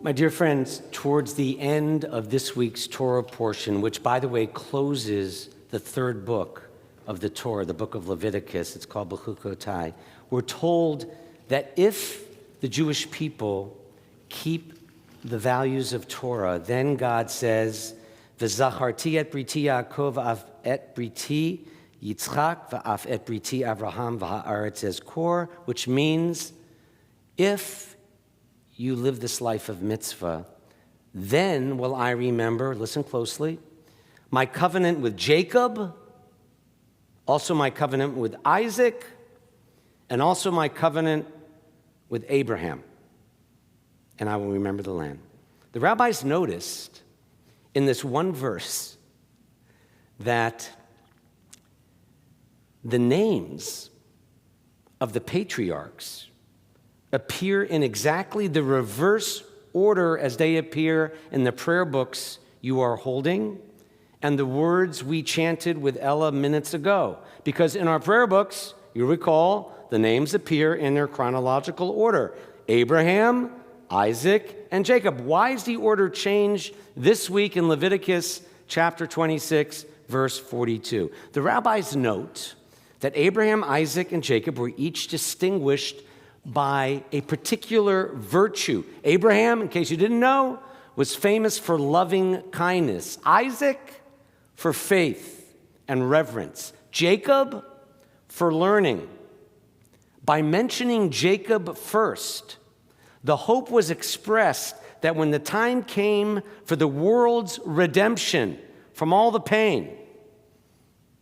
My dear friends, towards the end of this week's Torah portion, which, by the way, closes the third book of the Torah, the book of Leviticus, it's called Bechukotai, we're told that if the Jewish people keep the values of Torah, then God says, V'zacharti et briti Yaakov av et briti Yitzchak v'af et briti Avraham v'ha'aretz ezkor, which means if you live this life of mitzvah, then will I remember, listen closely, my covenant with Jacob, also my covenant with Isaac, and also my covenant with Abraham, and I will remember the land. The rabbis noticed in this one verse that the names of the patriarchs appear in exactly the reverse order as they appear in the prayer books you are holding and the words we chanted with Ella minutes ago. Because in our prayer books, you recall, the names appear in their chronological order. Abraham, Isaac, and Jacob. Why is the order changed this week in Leviticus chapter 26, verse 42? The rabbis note that Abraham, Isaac, and Jacob were each distinguished by a particular virtue. Abraham, in case you didn't know, was famous for loving kindness. Isaac, for faith and reverence. Jacob, for learning. By mentioning Jacob first, the hope was expressed that when the time came for the world's redemption from all the pain,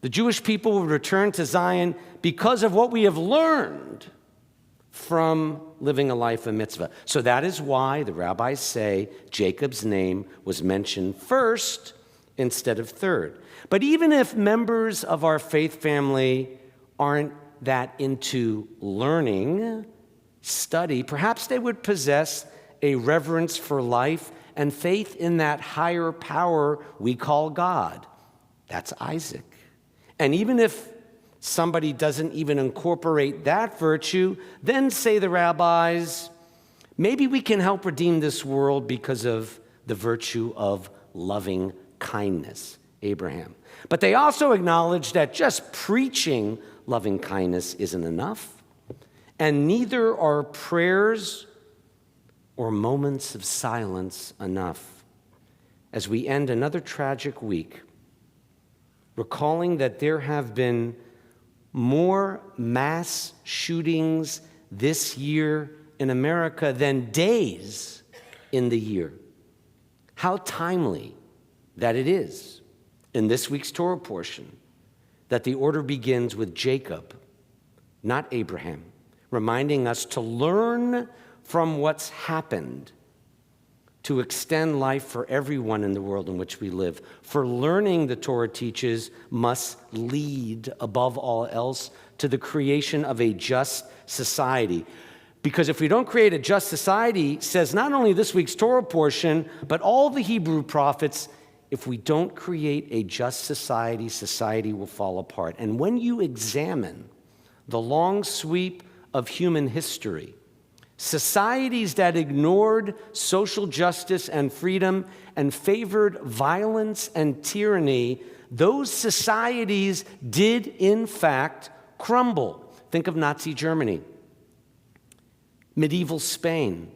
the Jewish people would return to Zion because of what we have learned from living a life of mitzvah. So that is why the rabbis say Jacob's name was mentioned first instead of third. But even if members of our faith family aren't that into learning, study, perhaps they would possess a reverence for life and faith in that higher power we call God. That's Isaac. And even if somebody doesn't even incorporate that virtue, then say the rabbis, maybe we can help redeem this world because of the virtue of loving kindness, Abraham. But they also acknowledge that just preaching loving kindness isn't enough, and neither are prayers or moments of silence enough. As we end another tragic week, recalling that there have been more mass shootings this year in America than days in the year. How timely that it is in this week's Torah portion that the order begins with Jacob, not Abraham, reminding us to learn from what's happened to extend life for everyone in the world in which we live. For learning, the Torah teaches, must lead above all else to the creation of a just society. Because if we don't create a just society, says not only this week's Torah portion, but all the Hebrew prophets, if we don't create a just society, society will fall apart. And when you examine the long sweep of human history, societies that ignored social justice and freedom and favored violence and tyranny, those societies did in fact crumble. Think of Nazi Germany, medieval Spain,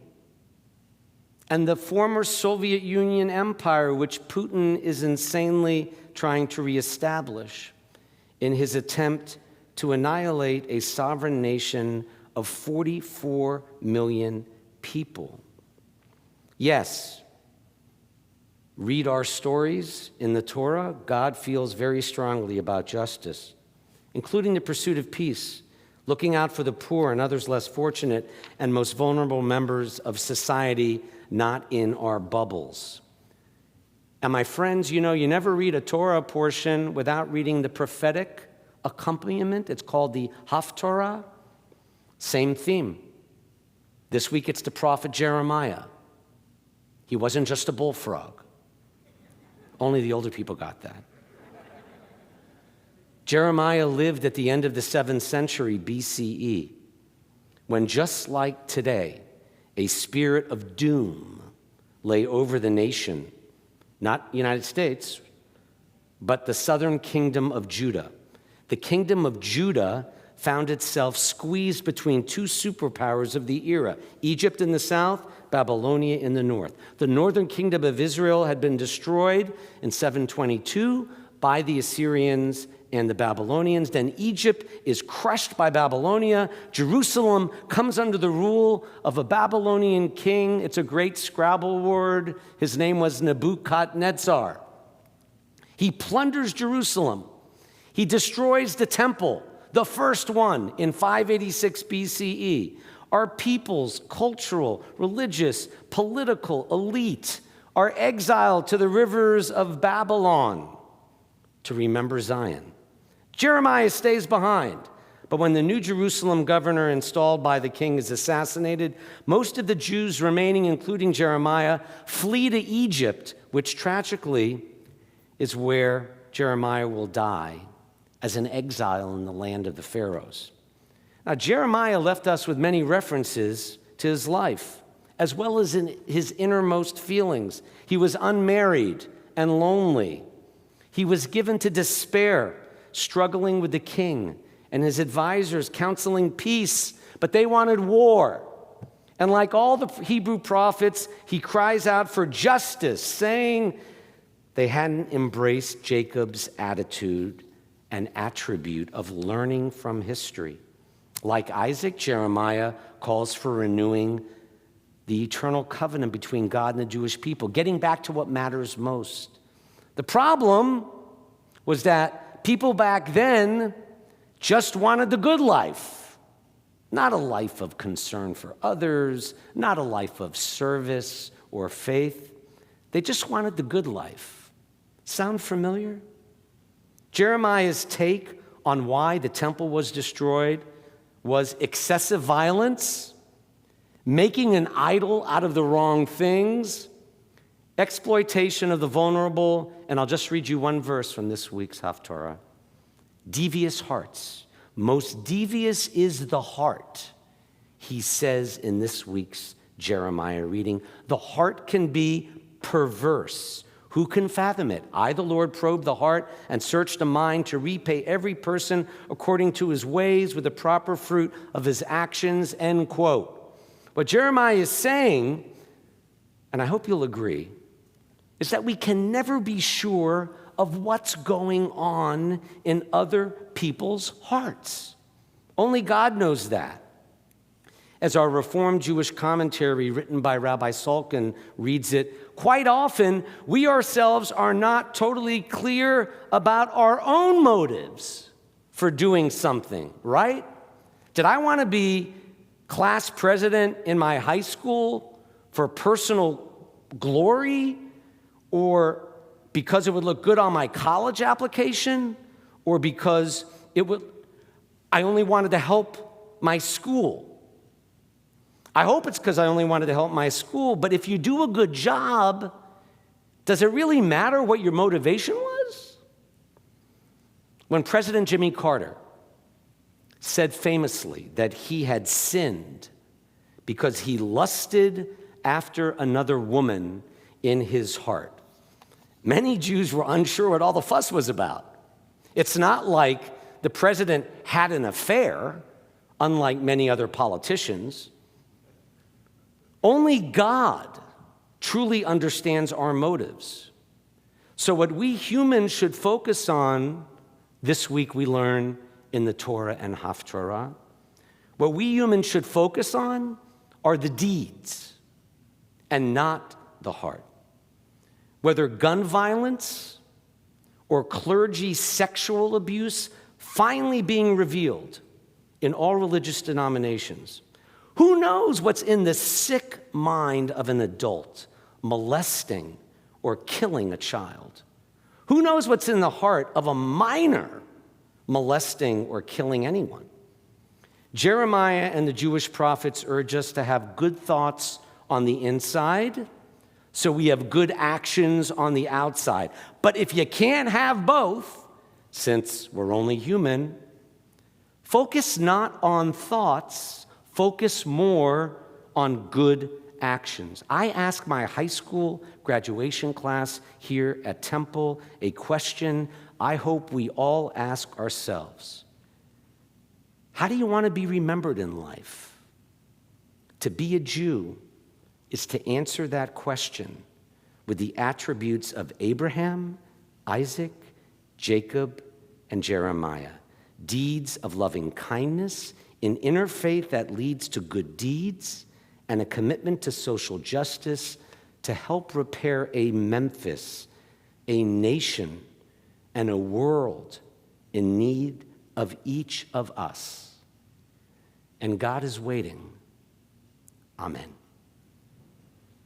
and the former Soviet Union empire, which Putin is insanely trying to reestablish in his attempt to annihilate a sovereign nation of 44 million people. Yes, read our stories in the Torah. God feels very strongly about justice, including the pursuit of peace, looking out for the poor and others less fortunate and most vulnerable members of society, not in our bubbles. And my friends, you know, you never read a Torah portion without reading the prophetic accompaniment. It's called the Haftorah. Same theme. This week it's the prophet Jeremiah. He wasn't just a bullfrog. Only the older people got that. Jeremiah lived at the end of the 7th century BCE, when just like today, a spirit of doom lay over the nation, not the United States, but the southern kingdom of Judah. The kingdom of Judah found itself squeezed between two superpowers of the era, Egypt in the south, Babylonia in the north. The northern kingdom of Israel had been destroyed in 722 by the Assyrians and the Babylonians. Then Egypt is crushed by Babylonia. Jerusalem comes under the rule of a Babylonian king. It's a great Scrabble word. His name was Nebuchadnezzar. He plunders Jerusalem. He destroys the temple, the first one in 586 BCE. Our people's cultural, religious, political elite are exiled to the rivers of Babylon to remember Zion. Jeremiah stays behind, but when the New Jerusalem governor installed by the king is assassinated, most of the Jews remaining, including Jeremiah, flee to Egypt, which tragically is where Jeremiah will die as an exile in the land of the Pharaohs. Now, Jeremiah left us with many references to his life, as well as in his innermost feelings. He was unmarried and lonely. He was given to despair, struggling with the king and his advisors counseling peace, but they wanted war. And like all the Hebrew prophets, he cries out for justice, saying they hadn't embraced Jacob's attitude and attribute of learning from history. Like Isaac, Jeremiah calls for renewing the eternal covenant between God and the Jewish people, getting back to what matters most. The problem was that people back then just wanted the good life, not a life of concern for others, not a life of service or faith. They just wanted the good life. Sound familiar? Jeremiah's take on why the temple was destroyed was excessive violence, making an idol out of the wrong things, exploitation of the vulnerable, and I'll just read you one verse from this week's Haftarah. Devious hearts. Most devious is the heart, he says in this week's Jeremiah reading. The heart can be perverse. Who can fathom it? I, the Lord, probe the heart and search the mind to repay every person according to his ways with the proper fruit of his actions, end quote. What Jeremiah is saying, and I hope you'll agree, is that we can never be sure of what's going on in other people's hearts. Only God knows that. As our Reformed Jewish commentary written by Rabbi Salkin reads it, quite often we ourselves are not totally clear about our own motives for doing something, right? Did I want to be class president in my high school for personal glory, or because it would look good on my college application, or because I only wanted to help my school? I hope it's because I only wanted to help my school, but if you do a good job, does it really matter what your motivation was? When President Jimmy Carter said famously that he had sinned because he lusted after another woman in his heart, many Jews were unsure what all the fuss was about. It's not like the president had an affair, unlike many other politicians. Only God truly understands our motives. So what we humans should focus on, this week we learn in the Torah and Haftarah, what we humans should focus on are the deeds and not the heart. Whether gun violence or clergy sexual abuse finally being revealed in all religious denominations. Who knows what's in the sick mind of an adult molesting or killing a child? Who knows what's in the heart of a minor molesting or killing anyone? Jeremiah and the Jewish prophets urge us to have good thoughts on the inside, so we have good actions on the outside. But if you can't have both, since we're only human, focus not on thoughts, focus more on good actions. I ask my high school graduation class here at Temple a question I hope we all ask ourselves. How do you want to be remembered in life? To be a Jew is to answer that question with the attributes of Abraham, Isaac, Jacob, and Jeremiah. Deeds of loving kindness, an inner faith that leads to good deeds, and a commitment to social justice to help repair a Memphis, a nation, and a world in need of each of us. And God is waiting. Amen.